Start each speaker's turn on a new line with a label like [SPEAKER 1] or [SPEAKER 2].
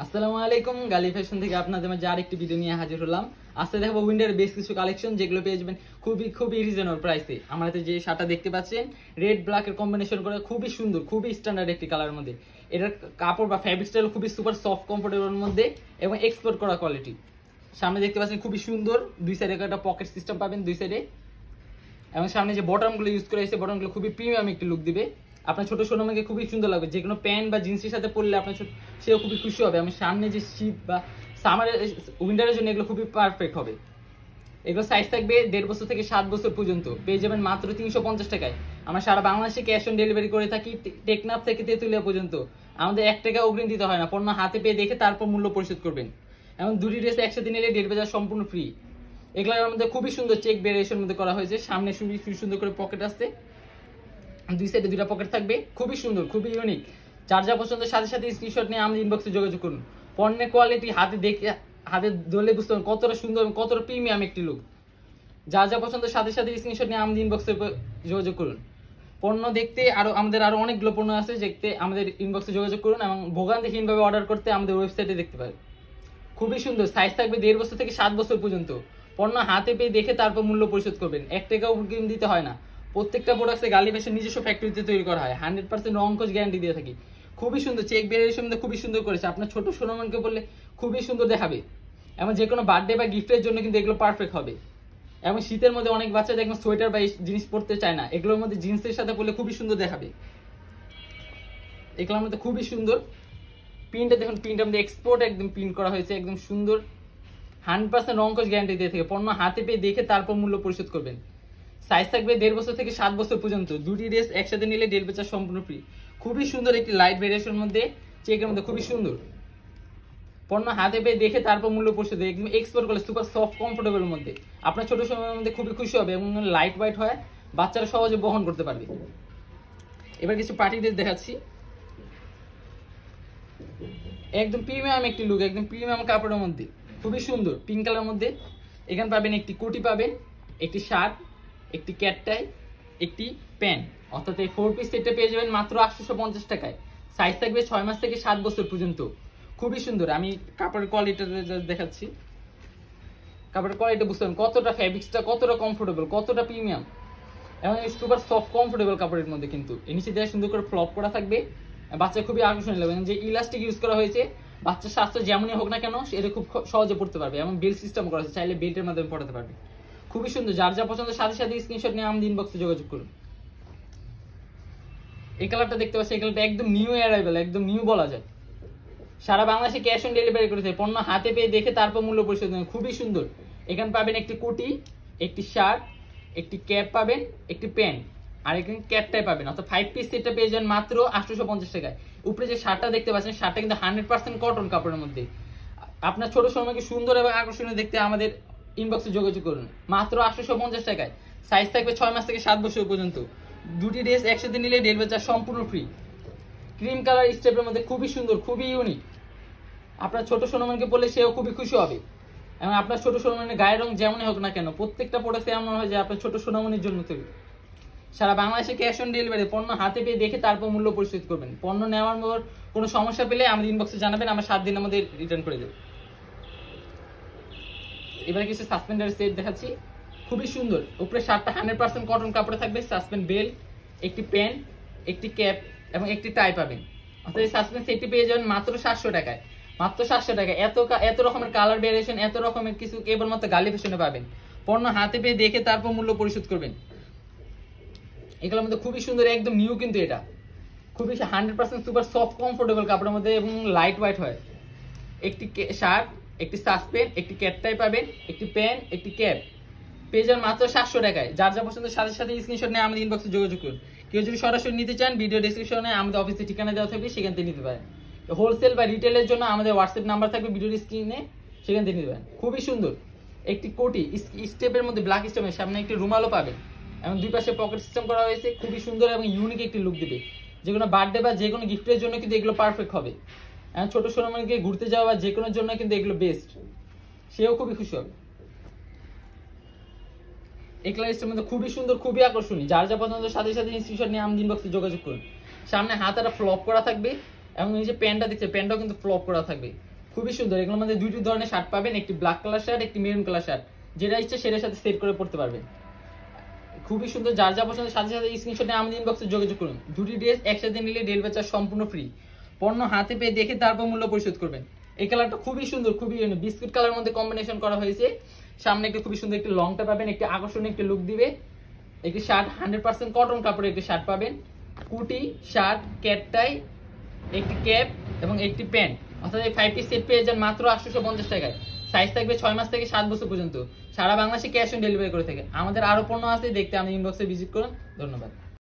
[SPEAKER 1] আসসালামু আলাইকুম, গালি ফ্যাশন থেকে আপনাদের মাঝে আরেকটি ভিডিও নিয়ে হাজির হলাম। আজকে দেখাবো উইন্টার বেশ কিছু কালেকশন, যেগুলো পেয়ে যাবেন খুবই খুবই রিজনেবল প্রাইসে। আমাদের যে শার্টটা দেখতে পাচ্ছেন রেড ব্ল্যাকের কম্বিনেশন করে খুবই সুন্দর, খুবই স্ট্যান্ডার্ড একটি কালারের মধ্যে। এটার কাপড় বা ফ্যাব্রিক স্টাইল খুবই সুপার সফট কমফোর্টেবলের মধ্যে এবং এক্সপোর্ট করা কোয়ালিটি। সামনে দেখতে পাচ্ছেন খুবই সুন্দর, দুই সাইডে একটা পকেট সিস্টেম পাবেন দুই সাইডে, এবং সামনে যে বটমগুলো ইউজ করা হয়েছে বটমগুলো খুবই প্রিমিয়াম একটি লুক দিবে। আপনার ছোট সোনামাকে খুবই সুন্দর লাগবে, যে কোনো প্যান্ট বা জিন্সের সাথে পরলে আপনার সেও খুবই খুশি হবে। এবং সামনে যে শীত বা সামারের উইন্টারের জন্য এগুলো খুবই পারফেক্ট হবে। এগুলো সাইজ থাকবে 1.5 বছর থেকে 7 বছর পর্যন্ত, পেয়ে যাবেন মাত্র 350 টাকায়। আমরা সারা বাংলাদেশে ক্যাশ অন ডেলিভারি করে থাকি, টেকনাফ থেকে তেঁতুলিয়া পর্যন্ত। আমাদের 1 টাকা অগ্রিম দিতে হয় না, পণ্য হাতে পেয়ে দেখে তারপর মূল্য পরিশোধ করবেন। এবং দুটি ড্রেস একসাথে নিলে ডেলিভারি সম্পূর্ণ ফ্রি। এগুলোর মধ্যে খুবই সুন্দর চেক ভেরিয়েশনের মধ্যে করা হয়েছে। সামনে খুবই সুন্দর করে পকেট আছে, দুই সাইডে দুইটা পকেট থাকবে, খুবই সুন্দর, খুবই ইউনিক। যার যা পছন্দের সাথে সাথে স্ক্রিনশট নিয়ে আমাদের ইনবক্সে যোগাযোগ করুন। পণ্যের কোয়ালিটি হাতে দেখে, হাতে ধরলে বুঝতে পারবেন কতটা সুন্দর এবং কতটা প্রিমিয়াম একটি লুক। যার যা পছন্দের সাথে সাথে স্ক্রিনশট নিয়ে আমাদের ইনবক্সে যোগাযোগ করুন। পণ্য দেখতে আমাদের আরো অনেকগুলো পণ্য আছে, দেখতে আমাদের ইনবক্সে যোগাযোগ করুন। এবং ভোগান্তিহীনভাবে অর্ডার করতে আমাদের ওয়েবসাইটে দেখতে পারেন। খুবই সুন্দর, সাইজ থাকবে 1.5 বছর থেকে 7 বছর পর্যন্ত। পণ্য হাতে পেয়ে দেখে তারপর মূল্য পরিশোধ করবেন, 1 টাকা অগ্রিম দিতে হয় না। প্রত্যেকটা প্রোডাক্টে গালি ফ্যাশন নিজস্ব ফ্যাক্টরিতে তৈরি করা হয়, 100% রংকশ গ্যারান্টি দিয়ে থাকি। খুবই সুন্দর চেক ভেরিয়েশন খুবই সুন্দর করেছে, আপনার ছোট সোনামনকে বললে খুবই সুন্দর দেখাবে। এবং যে কোনো বার্থডে বা গিফটের জন্য কিন্তু এগুলো পারফেক্ট হবে। এবং শীতের মধ্যে অনেক বাচ্চা দেখবেন সোয়েটার বা জিনিস পরতে চায় না, এগুলোর মধ্যে জিন্সের সাথে পরলে খুবই সুন্দর দেখাবে। এগুলোর মধ্যে খুবই সুন্দর প্রিন্টটা দেখুন, প্রিন্ট আমাদের এক্সপোর্ট একদম প্রিন্ট করা হয়েছে, একদম সুন্দর। 100% রংকশ গ্যারান্টি দিয়ে থাকে, পণ্য হাতে পেয়ে দেখে তারপর মূল্য পরিশোধ করবেন। সাইজ থাকবে 1.5 বছর থেকে 7 বছর পর্যন্ত, দুটি ড্রেস একসাথে নিলে ডেলিভারি চার্জ সম্পূর্ণ ফ্রি। খুবই সুন্দর একটি লাইট ভেরিয়েশনের মধ্যে, চেকের মধ্যে খুবই সুন্দর। পণ্য হাতে পেয়ে দেখে তারপর মূল্য পরিশোধ, একদম এক্সপোর্ট করলে সুপার সফট কমফোর্টেবলের মধ্যে। আপনার ছোট সময়ের মধ্যে খুবই খুশি হবে এবং লাইট ওয়াইট হয়, বাচ্চারা সহজে বহন করতে পারবে। এবার কিছু পার্টি ড্রেস দেখাচ্ছি, একদম প্রিমিয়াম একটি লুক, একদম প্রিমিয়াম কাপড়ের মধ্যে খুবই সুন্দর পিঙ্ক কালার মধ্যে। এখানে পাবেন একটি কোটি, পাবেন একটি শার্ট, একটি ক্যাটটাই, একটি প্যান্ট, অর্থাৎ এই 4 পিস সেটটা পেয়ে যাবেন মাত্র 850 টাকায়। সাইজ থাকবে 6 মাস থেকে 7 বছর পর্যন্ত, খুবই সুন্দর। আমি কাপড়ের কোয়ালিটিটা দেখাচ্ছি, কাপড়ের কোয়ালিটি বুঝতে পারেন কতটা ফ্যাব্রিক্সটা কতটা কমফোর্টেবল, কতটা প্রিমিয়াম এবং সুপার সফট কমফোর্টেবল কাপড়ের মধ্যে। কিন্তু এর নিচে দিয়ে সুন্দর করে ফ্লপ করা থাকবে, বাচ্চা খুবই আকর্ষণীয় লাগবে। যে ইলাস্টিক ইউজ করা হয়েছে, বাচ্চার স্বাস্থ্য যেমনই হোক না কেন এটা খুব সহজে পড়তে পারবে। এবং বেল্ট সিস্টেম করা হয়েছে, চাইলে বেল্টের মাধ্যমে পড়াতে পারবে। খুবই সুন্দর, যার যা পছন্দের সাথে সাথে স্ক্রিনশট নিয়ে আমাদের ইনবক্সে যোগাযোগ করুন। এই কালারটা দেখতে পাচ্ছি, এই কালারটা একদম নিউ অ্যারাইভেল, একদম নিউ বলা যায়। সারা বাংলাদেশে ক্যাশ অন ডেলিভারি করেছে, পণ্য হাতে পেয়ে দেখে তারপর মূল্য পরিশোধ। খুবই সুন্দর। এখানে পাবেন একটি কোটি, একটি শার্ট, একটি ক্যাপ পাবেন, একটি প্যান্ট, আর এখানে ক্যাপটাই পাবেন। অর্থাৎ 5 পিস সেটটা পেয়ে যান মাত্র 850 টাকায়। উপরে যে শার্টটা দেখতে পাচ্ছেন, শার্টটা কিন্তু 100% কটন কাপড়ের মধ্যে। আপনার ছোট সময়কে সুন্দর এবং আকর্ষণীয় দেখতে আমাদের ইনবক্সে যোগাযোগ করুন মাত্র 850 টাকায়। সাইজ থাকবে 6 মাস থেকে 7 বছর পর্যন্ত, দুটি ড্রেস একসাথে নিলে ডেলিভারি চার্জ সম্পূর্ণ ফ্রি। ক্রিম কালার স্টেপের মধ্যে খুবই সুন্দর, খুবই ইউনিক। আপনার ছোট সোনামনকে বললে সেও খুবই খুশি হবে। এবং আপনার ছোট সোনামনের গায়ের রং যেমনই হোক না কেন, প্রত্যেকটা প্রোডাক্টে এমন হয় যে আপনার ছোট সোনামনির জন্য তৈরি। সারা বাংলাদেশে ক্যাশ অন ডেলিভারি, পণ্য হাতে পেয়ে দেখে তারপর মূল্য পরিশোধ করবেন। পণ্য নেওয়ার পর কোনো সমস্যা পেলে আমাদের ইনবক্সে জানাবেন, আমরা 7 দিনের মধ্যে রিটার্ন করে দেব। এবারে কিছু সাসপেন্ডার সেট দেখাচ্ছি, খুবই সুন্দর। উপরে শার্টটা 100% কটন কাপড়ে থাকবে, সাসপেন্ড বেল্ট, একটি প্যান্ট, একটি ক্যাপ এবং একটি টাই পাবেন। অর্থাৎ এই সাসপেন্ড সেটটি পেয়ে যাবেন মাত্র 700 টাকায়, মাত্র 700 টাকায়। এত রকমের কালার ভেরিয়েশন, এত রকমের কিছু কেবলমাত্র গালি ফ্যাশনে পাবেন। পণ্য হাতে পেয়ে দেখে তারপর মূল্য পরিশোধ করবেন। এগুলোর মধ্যে খুবই সুন্দর, একদম নিউ, কিন্তু এটা খুবই 100% সুপার সফট কমফোর্টেবল কাপড়ের মধ্যে এবং লাইট ওয়াইট হয়। একটি শার্ট, একটি সাসপেন্ড, একটি ক্যাপটাই পাবেন, একটি প্যান্ট, একটি ক্যাপ পেয়ে যান মাত্র 700 টাকায়। যার যা পছন্দের সাথে সাথে স্ক্রিনশট নিয়ে আমাদের ইনবক্সে যোগাযোগ করুন। কেউ যদি সরাসরি নিতে চান, ভিডিও ডেসক্রিপশনে আমাদের অফিসের ঠিকানা দেওয়া থাকবে, সেখান থেকে নিতে পারেন। হোলসেল বা রিটেলের জন্য আমাদের হোয়াটসঅ্যাপ নাম্বার থাকবে ভিডিওর স্ক্রিনে, সেখান থেকে নিতে পারেন। খুবই সুন্দর একটি কোটি স্টেপের মধ্যে, ব্ল্যাক স্টেপের সামনে একটি রুমালও পাবেন এবং দুই পাশে পকেট সিস্টেম করা হয়েছে। খুবই সুন্দর এবং ইউনিক একটি লুক দেবে। যে কোনো বার্থডে বা যে কোনো গিফটের জন্য কিন্তু এগুলো পারফেক্ট হবে। এবং ছোট সোনামণিকে ঘুরতে যাওয়া বা যে কোনো জন্য কিন্তু এগুলো বেস্ট, সেও খুবই খুশি হবে। এই কালারটার মধ্যে খুবই সুন্দর, খুবই আকর্ষণীয়। যার যা পছন্দের সাথে সাথে স্ক্রিনশট নিয়ে আমাদের ইনবক্সে যোগাযোগ করুন। সামনে হাতাটা ফ্লপ করা থাকবে, এবং এই যে প্যান্টটা দেখছে, প্যান্টটাও কিন্তু ফ্লপ করা থাকবে, খুবই সুন্দর। এগুলোর মধ্যে দুইটি ধরনের শার্ট পাবেন, একটি ব্ল্যাক কালার শার্ট, একটি মেরুন কালার শার্ট, যেটা ইচ্ছে সেটার সাথে সেট করে পড়তে পারবেন। খুবই সুন্দর। যার যা পছন্দের সাথে সাথে স্ক্রিনশটে আমাদের ইনবক্সে যোগাযোগ করুন। দুটি ড্রেস একসাথে নিলে ডেলিভারি চার্জ সম্পূর্ণ ফ্রি। পণ্য হাতে পেয়ে দেখে তারপর মূল্য পরিশোধ করবেন। এই কালারটা খুবই সুন্দর, খুবই বিস্কুট কালার মধ্যে কম্বিনেশন করা হয়েছে। সামনে একটা খুবই সুন্দর একটি লংটা পাবেন, একটি আকর্ষণীয় একটি লুক দিবে। একটি শার্ট 100% কটন কাপড়ের একটি শার্ট পাবেন, কুটি, শার্ট, ক্যাট টাই, একটি ক্যাপ এবং একটি প্যান্ট, অর্থাৎ এই 5 পিস সেট পেয়ে যান মাত্র 850 টাকায়। সাইজ থাকবে 6 মাস থেকে 7 বছর পর্যন্ত। সারা বাংলাদেশে ক্যাশ অন ডেলিভারি করে থাকে। আমাদের আরো পণ্য আছে, দেখতে আমাদের ইনবক্সে ভিজিট করুন। ধন্যবাদ।